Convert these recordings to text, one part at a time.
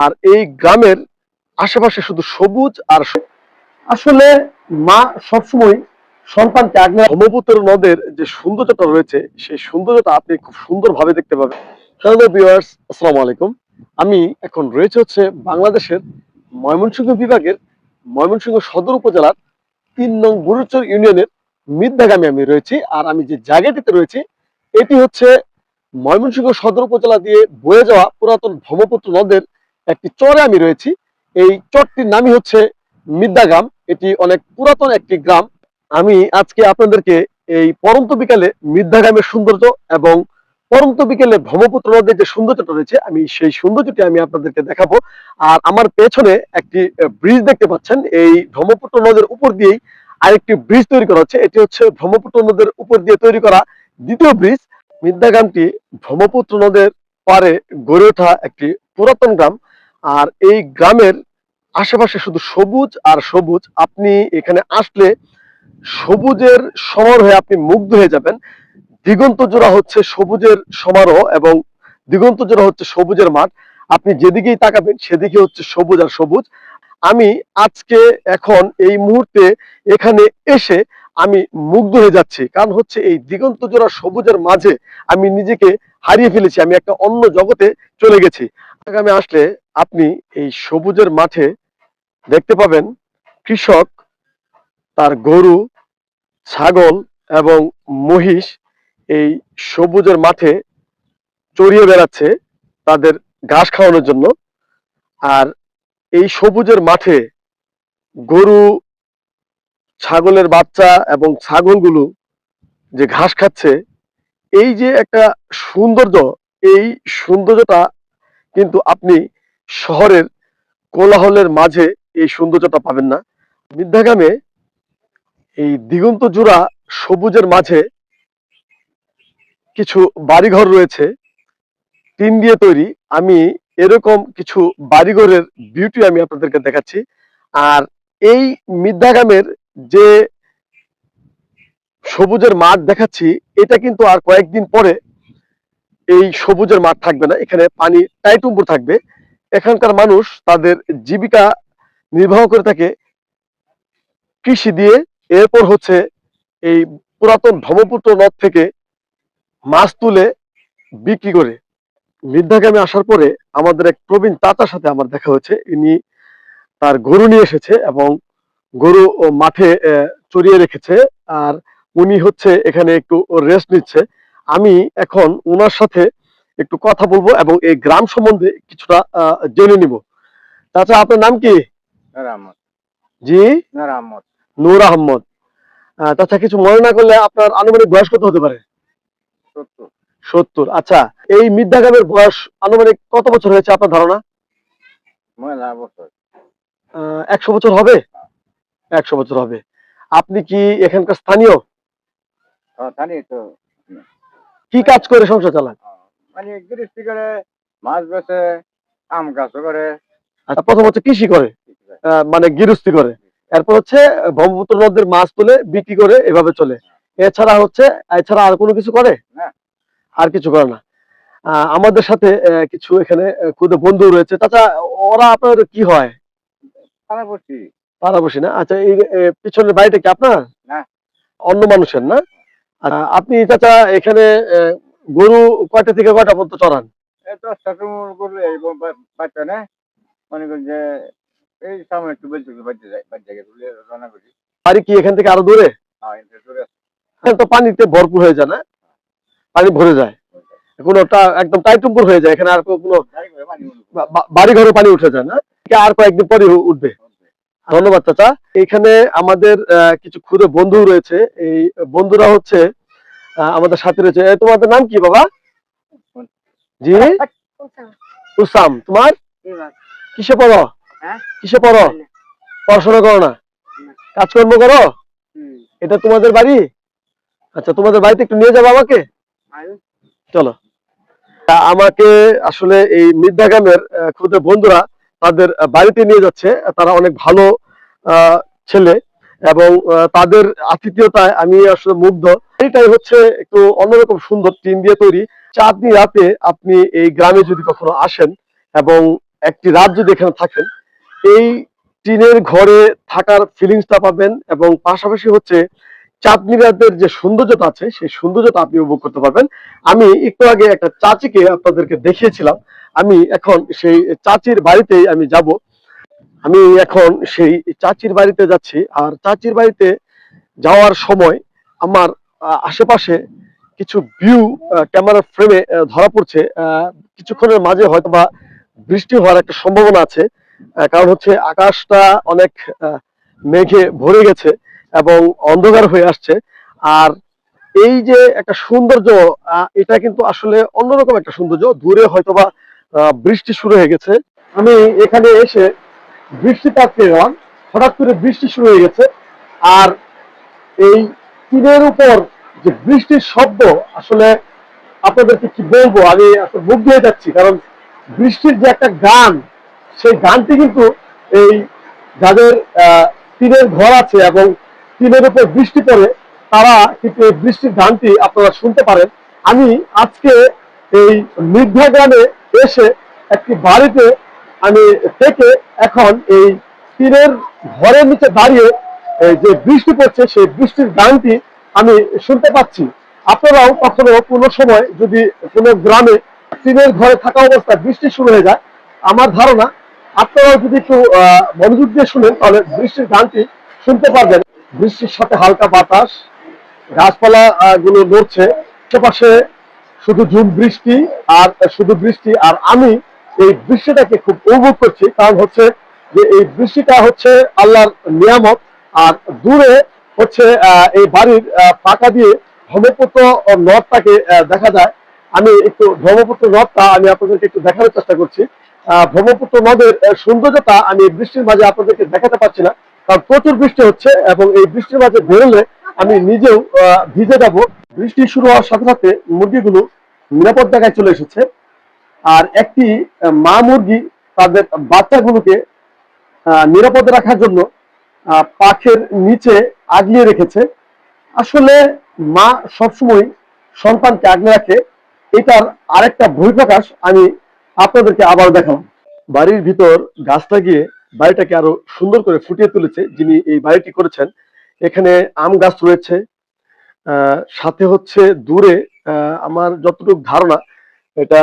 আর এই গ্রামের আশেপাশে শুধু সবুজ আর আসলে মা সবসময় সন্তানকে আগে ব্রহ্মপুত্র নদের যে সৌন্দর্যটা রয়েছে সেই সৌন্দর্যটা আপনি খুব সুন্দরভাবে দেখতে পাবেন। হ্যালো ভিউয়ার্স, আসসালামু আলাইকুম। আমি এখন রয়েছে হচ্ছে বাংলাদেশের ময়মনসিংহ বিভাগের ময়মনসিংহ সদর উপজেলার ৩ নং বুড়ুচর ইউনিয়নের মিদ্যাগামে আমি রয়েছি। আর আমি যে জায়গাটিতে রয়েছি এটি হচ্ছে ময়মনসিংহ সদর উপজেলা দিয়ে বয়ে যাওয়া পুরাতন ব্রহ্মপুত্র নদের একটি চরে আমি রয়েছি। এই চরটির নামই হচ্ছে মিদ্যাগাম। এটি অনেক পুরাতন একটি গ্রাম। আমি আজকে আপনাদেরকে এই পরন্ত বিকালে মিদ্যাগামের সৌন্দর্য এবং পরন্ত বিকেলে ব্রহ্মপুত্র নদের যে সৌন্দর্যটা রয়েছে আমি সেই সৌন্দর্যটি আমি আপনাদেরকে দেখাবো। আর আমার পেছনে একটি ব্রিজ দেখতে পাচ্ছেন। এই ব্রহ্মপুত্র নদের উপর দিয়েই আরেকটি ব্রিজ তৈরি করা হচ্ছে। এটি হচ্ছে ব্রহ্মপুত্র নদের উপর দিয়ে তৈরি করা দ্বিতীয় ব্রিজ। মিদ্যাগামটি ব্রহ্মপুত্র নদের পারে গড়ে ওঠা একটি পুরাতন গ্রাম। আর এই গ্রামের আশেপাশে শুধু সবুজ আর সবুজ। আপনি এখানে আসলে সবুজের সমারোহে আপনি মুগ্ধ হয়ে যাবেন। দিগন্ত জোড়া হচ্ছে সবুজের সমারোহ এবং দিগন্ত জোড়া হচ্ছে সবুজের মাঠ। আপনি যেদিকেই তাকাবেন সেদিকে হচ্ছে সবুজ আর সবুজ। আমি আজকে এখন এই মুহূর্তে এখানে এসে আমি মুগ্ধ হয়ে যাচ্ছি, কারণ হচ্ছে এই দিগন্ত জোড়া সবুজের মাঝে আমি নিজেকে হারিয়ে ফেলেছি। আমি একটা অন্য জগতে চলে গেছি। আগামী আসলে আপনি এই সবুজের মাঠে দেখতে পাবেন কৃষক তার গরু, ছাগল এবং মহিষ এই সবুজের মাঠে চড়িয়ে বেড়াচ্ছে তাদের ঘাস খাওয়ানোর জন্য। আর এই সবুজের মাঠে গরু, ছাগলের বাচ্চা এবং ছাগলগুলো যে ঘাস খাচ্ছে, এই যে একটা সৌন্দর্য, এই সৌন্দর্যটা কিন্তু আপনি শহরের কোলাহলের মাঝে এই সৌন্দর্যটা পাবেন না। মিদ্যাগামে এই দিগন্ত জোড়া সবুজের মাঝে কিছু বাড়িঘর রয়েছে টিন দিয়ে তৈরি। আমি এরকম কিছু বাড়িঘরের বিউটি আমি আপনাদেরকে দেখাচ্ছি। আর এই মিদ্যাগামের যে সবুজের মাঠ দেখাচ্ছি এটা কিন্তু আর কয়েকদিন পরে এই সবুজের মাঠ থাকবে না, এখানে পানি টাইটুম্বুর থাকবে। এখানকার মানুষ তাদের জীবিকা নির্বাহ করে থাকে কৃষি দিয়ে। এরপর হচ্ছে এই পুরাতন ব্রহ্মপুত্র নদ থেকে মাছ তুলে বিক্রি করে। মিদ্যাগামে আসার পরে আমাদের এক প্রবীণ চাচার সাথে আমার দেখা হয়েছে। ইনি তার গরু নিয়ে এসেছে এবং গরু মাঠে চড়িয়ে রেখেছে। আর উনি হচ্ছে এখানে একটু রেস্ট নিচ্ছে। আমি এখন ওনার সাথে একটু কথা বলবো এবং এই গ্রাম সম্বন্ধে কিছুটা জেনে নিব। চাচা, আপনার নাম কি? জি, নূর আহমদ। চাচা, কিছু মনে না করলে আপনার আনুমানিক বয়স কত হতে পারে? 70। আচ্ছা, এই মিদ্যাগামের বয়স আনুমানিক কত বছর হয়েছে আপনার ধারণা? 100 বছর হবে। 100 বছর হবে। আপনি কি এখানকার স্থানীয়? কি কাজ করে সংসার চালান? মানে গৃহস্থী করে, মাছ বেচে, আম গাছ করে। আচ্ছা, প্রথম হচ্ছে কৃষি করে, মানে গৃহস্থী করে। এরপর হচ্ছে ব্রহ্মপুত্র নদের মাছ তুলে বিক্রি করে, এভাবে চলে। এছাড়া আর কোনো কিছু করে না, আর কিছু করে না। আমাদের সাথে কিছু এখানে খুদে বন্ধু রয়েছে। চাচা, ওরা আপনার কি হয়? পাড়াবসি না? আচ্ছা, এই পিছনের বাড়িটা কি আপনার? না, অন্য মানুষের না? আপনি চাচা এখানে গরু কয়টা থেকে কয়টা পর্যন্ত চড়ান? বাড়ি কি এখান থেকে আরো দূরে? এখানে তো পানিতে ভরপুর হয়ে যায় না? পানি ভরে যায়, কোনোটা একদম টাইটুম্বুর হয়ে যায়, এখানে আর কোনো বাড়ি ঘরে পানি উঠে যায় না? আর কয়েকদিন পরে উঠবে। ধন্যবাদ চাচা। এখানে আমাদের কিছু ক্ষুদে বন্ধু রয়েছে। এই বন্ধুরা হচ্ছে আমাদের সাথে রয়েছে। তোমাদের নাম কি বাবা? জি, উসাম। তোমার কিসে পড়ো? কিসে পড়ো? পড়াশোনা করো না, কাজকর্ম করো? এটা তোমাদের বাড়ি? আচ্ছা, তোমাদের বাড়িতে একটু নিয়ে যাবো আমাকে, চলো। আমাকে আসলে এই মিদ্যাগামের ক্ষুদে বন্ধুরা তাদের বাড়িতে নিয়ে যাচ্ছে। তারা অনেক ভালো ছেলে এবং তাদের আতিথেয়তায় আমি আসলে মুগ্ধ। এটাই হচ্ছে একটু অন্যরকম সুন্দর, টিন দিয়ে তৈরি। চাঁদনি রাতে আপনি এই গ্রামে যদি কখনো আসেন এবং একটি রাত যদি এখানে থাকেন, এই টিনের ঘরে থাকার ফিলিংসটা পাবেন এবং পাশাপাশি হচ্ছে চাঁদনি রাতের যে সৌন্দর্যতা আছে সেই সৌন্দর্যতা আপনি উপভোগ করতে পারবেন। আমি একটু আগে একটা চাচিকে আপনাদেরকে দেখিয়েছিলাম, আমি এখন সেই চাচির বাড়িতেই আমি যাব। আমি এখন সেই চাচির বাড়িতে যাচ্ছি। আর চাচির বাড়িতে যাওয়ার সময় আমার আশেপাশে কিছু ভিউ ক্যামেরা ফ্রেমে ধরা পড়ছে। কিছুক্ষণের মাঝে হয়তো বা বৃষ্টি হওয়ার একটা সম্ভাবনা আছে, কারণ হচ্ছে আকাশটা অনেক মেঘে ভরে গেছে এবং অন্ধকার হয়ে আসছে। আর এই যে একটা সৌন্দর্য, এটা কিন্তু আসলে অন্যরকম একটা সৌন্দর্য। দূরে হয়তোবা বৃষ্টি শুরু হয়ে গেছে। আমি এখানে এসে বৃষ্টিতে আটকে গেলাম, হঠাৎ করে বৃষ্টি শুরু হয়ে গেছে। আর এই তীরের উপর যে বৃষ্টির শব্দ, আসলে আপনাদেরকে কি বলবো, আমি আসলে মুগ্ধ হয়ে যাচ্ছি। কারণ বৃষ্টির যে একটা গান, সেই গানটি কিন্তু এই যাদের টিনের ঘর আছে এবং টিনের উপর বৃষ্টি পড়ে, তারা কিন্তু এই বৃষ্টির গানটি আপনারা শুনতে পারেন। আমি আজকে এই নির্ভা গ্রামে এসে একটি বাড়িতে আমি থেকে এখন এই টিনের ঘরের নিচে দাঁড়িয়ে যে বৃষ্টি পড়ছে সেই বৃষ্টির গানটি আমি শুনতে পাচ্ছি। আপনারাও কখনো কোনো সময় যদি কোনো গ্রামে টিনের ঘরে থাকা অবস্থায় বৃষ্টি শুরু হয়ে যায়, আমার ধারণা আপনারাও যদি একটু মনোযোগ দিয়ে শুনেন তাহলে বৃষ্টির গানটি শুনতে পারবেন। বৃষ্টির সাথে হালকা বাতাস, গাছপালা গুলো নড়ছে, আশেপাশে শুধু ঝুম বৃষ্টি আর শুধু বৃষ্টি। আর আমি এই বৃষ্টিটাকে খুব উপভোগ করছি, কারণ হচ্ছে যে এই বৃষ্টিটা হচ্ছে আল্লাহর নিয়ামত। আর দূরে হচ্ছে এই বাড়ির ফাঁকা দিয়ে ব্রহ্মপুত্র নদটাকে দেখা যায়। আমি একটু ব্রহ্মপুত্র নদটা আমি আপনাদেরকে একটু দেখানোর চেষ্টা করছি। ব্রহ্মপুত্র নদের সৌন্দর্যতা আমি এই বৃষ্টির মাঝে আপনাদেরকে দেখাতে পারছি না, কারণ প্রচুর বৃষ্টি হচ্ছে এবং এই বৃষ্টির মাঝে বেরোলে আমি নিজেও ভিজে যাব। বৃষ্টি শুরু হওয়ার সাথে সাথে মুরগিগুলো নিরাপদ জায়গায় চলে এসেছে। আর একটি মা মুরগি তাদের বাচ্চাগুলোকে নিরাপদে রাখার জন্য পাখের নিচে আগলিয়ে রেখেছে। আসলে মা সবসময় সন্তানকে আগলে রাখে, এটার আরেকটা বহিঃপ্রকাশ আমি আপনাদেরকে আবার দেখালাম। বাড়ির ভিতর গাছ লাগিয়ে বাড়িটাকে আরো সুন্দর করে ফুটিয়ে তুলেছে যিনি এই বাড়িটি করেছেন। এখানে আম গাছ রয়েছে, সাথে হচ্ছে দূরে আমার যতটুকু ধারণা এটা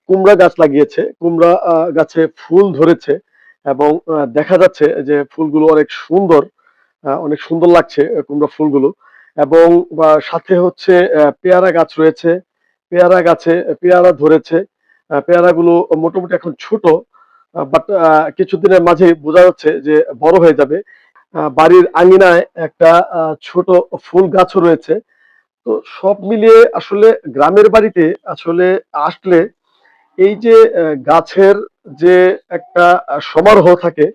কুমড়া গাছ লাগিয়েছে। কুমড়া গাছে ফুল ধরেছে এবং দেখা যাচ্ছে যে ফুলগুলো অনেক সুন্দর, অনেক সুন্দর লাগছে কুমড়া ফুলগুলো। এবং সাথে হচ্ছে পেয়ারা গাছ রয়েছে, পেয়ারা গাছে পেয়ারা ধরেছে। পেয়ারাগুলো মোটামুটি এখন ছোট, বাট কিছুদিনের মাঝে বোঝা যাচ্ছে যে বড় হয়ে যাবে। বাড়ির আঙিনায় একটা ছোট ফুল গাছও রয়েছে। তো সব মিলিয়ে আসলে গ্রামের বাড়িতে আসলে আসলে এই যে গাছের যে একটা সমারোহ থাকে,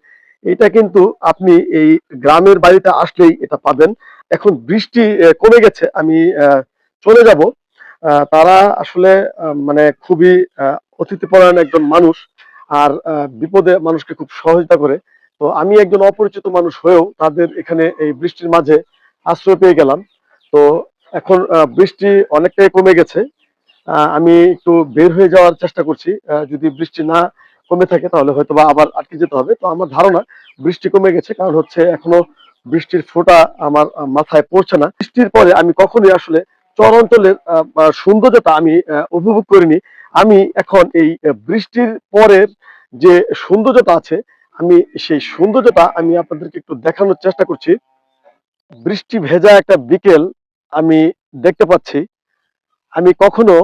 এটা কিন্তু আপনি এই গ্রামের বাড়িতে আসলেই এটা পাবেন। এখন বৃষ্টি কমে গেছে, আমি চলে যাব। তারা আসলে মানে খুবই অতিথিপরায়ণ একজন মানুষ, আর বিপদে মানুষকে খুব সহযোগিতা করে। তো আমি একজন অপরিচিত মানুষ হয়েও তাদের এখানে এই বৃষ্টির মাঝে আশ্রয় পেয়ে গেলাম। তো এখন বৃষ্টি অনেকটাই কমে গেছে। আমি একটু বের হয়ে যাওয়ার চেষ্টা করছি। যদি বৃষ্টি না কমে থাকে তাহলে হয়তো বা আবার আটকে যেতে হবে। তো আমার ধারণা বৃষ্টি কমে গেছে, কারণ হচ্ছে এখনো বৃষ্টির ফোঁটা আমার মাথায় পড়ছে না। বৃষ্টির পরে আমি কখনোই আসলে চর অঞ্চলের সৌন্দর্যটা আমি উপভোগ করিনি। আমি এখন এই বৃষ্টির পরের যে সৌন্দর্যটা আছে, আমি সেই সৌন্দর্যটা আমি আপনাদেরকে একটু দেখানোর চেষ্টা করছি। বৃষ্টি ভেজা একটা বিকেল আমি দেখতে পাচ্ছি। আমি কখনো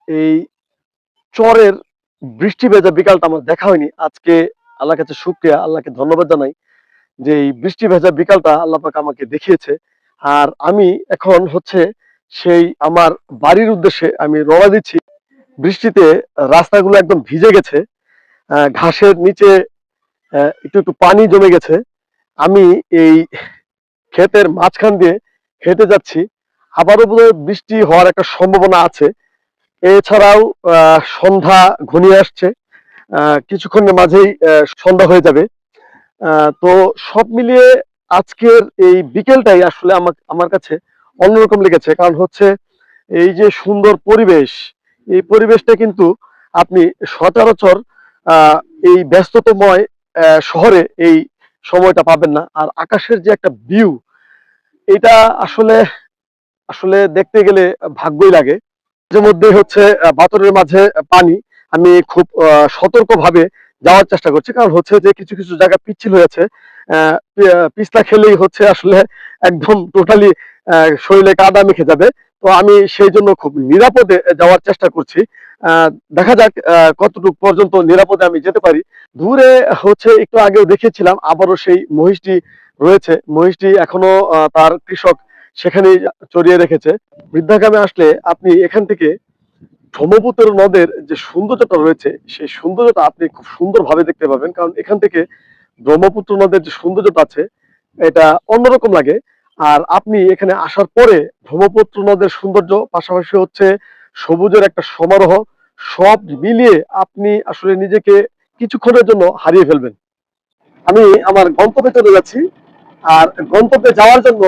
এই চরের বৃষ্টি ভেজা বিকালটা আমার দেখা হয়নি। আজকে আল্লাহর কাছে শুকরিয়া, আল্লাহকে ধন্যবাদ জানাই যে এই বৃষ্টি ভেজা বিকালটা আল্লাহ পাক আমাকে দেখিয়েছে। আর আমি এখন হচ্ছে সেই আমার বাড়ির উদ্দেশ্যে আমি রওনা দিচ্ছি। বৃষ্টিতে রাস্তাগুলো একদম ভিজে গেছে, ঘাসের নিচে একটু একটু পানি জমে গেছে। আমি এই ক্ষেতের মাঝখান দিয়ে হেঁটে যাচ্ছি। আবারও বোধহয় বৃষ্টি হওয়ার একটা সম্ভাবনা আছে। এছাড়াও সন্ধ্যা ঘনিয়ে আসছে, কিছুক্ষণের মাঝেই সন্ধ্যা হয়ে যাবে। তো সব মিলিয়ে আজকের এই বিকেলটাই আসলে আমার কাছে অন্যরকম লেগেছে, কারণ হচ্ছে এই যে সুন্দর পরিবেশ, এই পরিবেশটা কিন্তু আপনি সচরাচর এই ব্যস্ততময় শহরে এই সময়টা পাবেন না। আর আকাশের যে একটা ভিউ, এটা আসলে আসলে দেখতে গেলে ভাগ্যই লাগে। মাঝে মধ্যে হচ্ছে বাতরের মাঝে পানি। আমি খুব সতর্কভাবে যাওয়ার চেষ্টা করছি, কারণ হচ্ছে যে কিছু কিছু জায়গা পিচ্ছিল হয়েছে। পিছলা খেলেই হচ্ছে আসলে একদম টোটালি শরীরে কাদা মেখে যাবে। তো আমি সেই জন্য খুব নিরাপদে যাওয়ার চেষ্টা করছি। দেখা যাক কতটুকু পর্যন্ত নিরাপদে আমি যেতে পারি। দূরে হচ্ছে একটু আগেও দেখেছিলাম আবারও সেই মহিষটি রয়েছে। মহিষটি এখনো তার কৃষক সেখানেই চড়িয়ে রেখেছে। বৃদ্ধাগ্রামে আসলে আপনি এখান থেকে ব্রহ্মপুত্র নদের যে সৌন্দর্যটা রয়েছে, সেই সৌন্দর্যটা আপনি খুব সুন্দরভাবে দেখতে পাবেন। কারণ এখান থেকে ব্রহ্মপুত্র নদের যে সৌন্দর্যটা আছে, এটা অন্যরকম লাগে। আর আপনি এখানে আসার পরে ব্রহ্মপুত্র নদের সৌন্দর্য, পাশাপাশি হচ্ছে সবুজের একটা সমারোহ, সব মিলিয়ে আপনি আসলে নিজেকে কিছুক্ষণের জন্য হারিয়ে ফেলবেন। আমি আমার গন্তব্যে চলে যাচ্ছি। আর গন্তব্যে যাওয়ার জন্য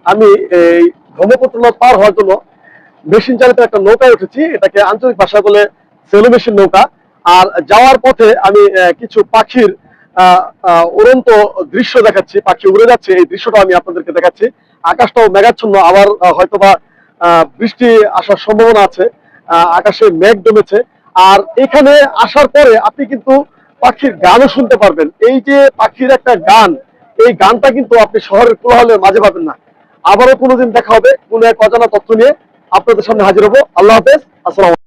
আমি এই ব্রহ্মপুত্র নদ পার হওয়ার জন্য মেশিন চালিত একটা নৌকায় উঠেছি। এটাকে আঞ্চলিক ভাষা বলে সেলো মেশিন নৌকা। আর যাওয়ার পথে আমি কিছু পাখির উড়ন্ত দৃশ্য দেখাচ্ছি। পাখি উড়ে যাচ্ছে, এই দৃশ্যটা আমি আপনাদেরকে দেখাচ্ছি। আকাশটাও মেঘাচ্ছন্ন, আবার হয়তোবা বৃষ্টি আসার সম্ভাবনা আছে। আকাশে মেঘ জমেছে। আর এখানে আসার পরে আপনি কিন্তু পাখির গানও শুনতে পারবেন। এই যে পাখির একটা গান, এই গানটা কিন্তু আপনি শহরের কোলাহলের মাঝে পাবেন না। আবারও কোনোদিন দেখা হবে কোনো এক অজানা তথ্য নিয়ে আপনাদের সামনে হাজির হবো। আল্লাহ হাফেজ, আসসালাম।